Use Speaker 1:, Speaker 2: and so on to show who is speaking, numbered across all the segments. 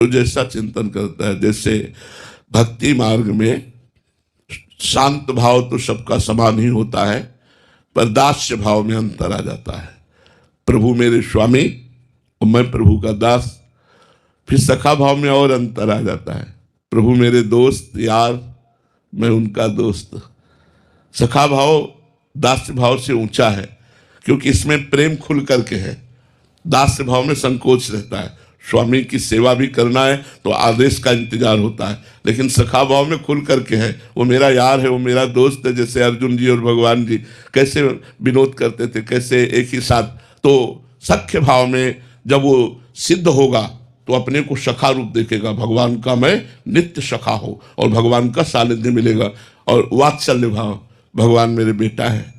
Speaker 1: तो जैसा चिंतन करता है, जैसे भक्ति मार्ग में शांत भाव तो सबका समान ही होता है, पर दास्य भाव में अंतर आ जाता है। प्रभु मेरे स्वामी और मैं प्रभु का दास। फिर सखा भाव में और अंतर आ जाता है, प्रभु मेरे दोस्त यार, मैं उनका दोस्त। सखा भाव दास्य भाव से ऊंचा है, क्योंकि इसमें प्रेम खुल करके है। दास्य भाव में संकोच रहता है, स्वामी की सेवा भी करना है तो आदेश का इंतजार होता है, लेकिन सखा भाव में खुल करके है, वो मेरा यार है, वो मेरा दोस्त है। जैसे अर्जुन जी और भगवान जी कैसे विनोद करते थे, कैसे एक ही साथ। तो सख्य भाव में जब वो सिद्ध होगा तो अपने को सखा रूप देखेगा, भगवान का मैं नित्य सखा हो और भगवान का सानिध्य मिलेगा। और वात्सल्य भाव, भगवान मेरे बेटा है,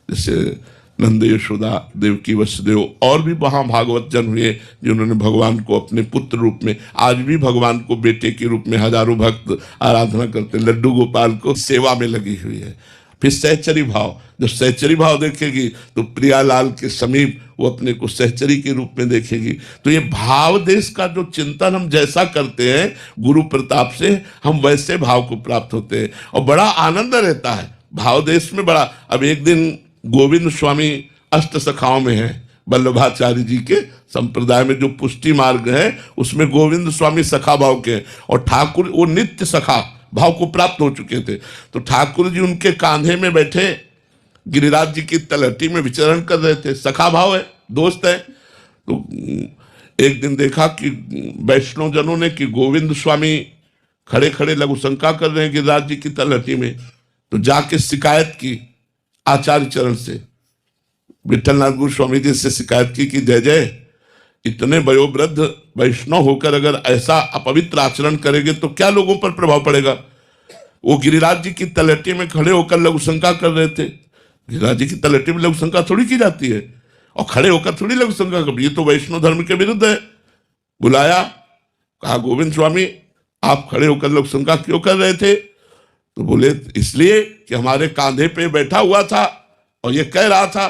Speaker 1: जैसे नंद यशोदा देवकी वसुदेव और भी वहाँ भागवत जन हुए जिन्होंने भगवान को अपने पुत्र रूप में, आज भी भगवान को बेटे के रूप में हजारों भक्त आराधना करते, लड्डू गोपाल को सेवा में लगी हुई है। फिर सहचरी भाव, जब सहचरी भाव देखेगी तो प्रियालाल के समीप वो अपने को सहचरी के रूप में देखेगी। तो ये भाव देश का जो चिंतन हम जैसा करते हैं गुरु प्रताप से, हम वैसे भाव को प्राप्त होते हैं और बड़ा आनंद रहता है भाव देश में। बड़ा, अब एक दिन गोविंद स्वामी अष्ट सखाओं में है, वल्लभाचार्य जी के संप्रदाय में जो पुष्टि मार्ग है उसमें गोविंद स्वामी सखा भाव के, और ठाकुर वो नित्य सखा भाव को प्राप्त हो चुके थे। तो ठाकुर जी उनके कांधे में बैठे गिरिराज जी की तलहटी में विचरण कर रहे थे, सखा भाव है, दोस्त है। तो एक दिन देखा कि वैष्णव जनों ने कि गोविंद स्वामी खड़े खड़े लघु शंका कर रहे हैं गिरिराज जी की तलहटी में, तो जाके शिकायत की आचार्य चरण से, विठलनाथ गोस्वामी जी से शिकायत की कि जय जय, इतने वयोवृद्ध वैष्णव होकर अगर ऐसा अपवित्र आचरण करेंगे तो क्या लोगों पर प्रभाव पड़ेगा। वो गिरिराज जी की तलहटी में खड़े होकर लघु शंका कर रहे थे। गिरिराज जी की तलहटी में लघु शंका थोड़ी की जाती है, और खड़े होकर थोड़ी लघु शंका कर, ये तो वैष्णव धर्म के विरुद्ध है। बुलाया, कहा गोविंद स्वामी आप खड़े होकर लघु शंका क्यों कर रहे थे? तो बोले इसलिए कि हमारे कांधे पे बैठा हुआ था और ये कह रहा था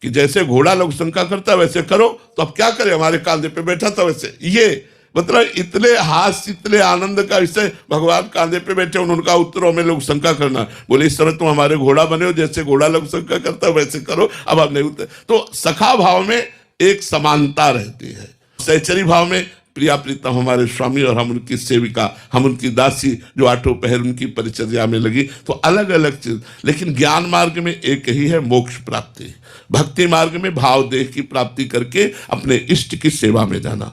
Speaker 1: कि जैसे घोड़ा लघु शंका करता वैसे करो। तो अब क्या करें, हमारे कांधे पे बैठा था वैसे। ये मतलब इतने हास्य, इतने आनंद का विषय, भगवान कांधे पे बैठे उनका उत्तरों में लघु शंका करना। बोले इस समय तुम हमारे घोड़ा बने हो, जैसे घोड़ा लघु शंका करता वैसे करो, अब आप नहीं उतर। तो सखा भाव में एक समानता रहती है। सहचरी भाव में प्रिया प्रीतम हमारे स्वामी और हम उनकी सेविका, हम उनकी दासी जो आठों पहर उनकी परिचर्या में लगी। तो अलग अलग चीज, लेकिन ज्ञान मार्ग में एक ही है, मोक्ष प्राप्ति। भक्ति मार्ग में भाव देह की प्राप्ति करके अपने इष्ट की सेवा में जाना।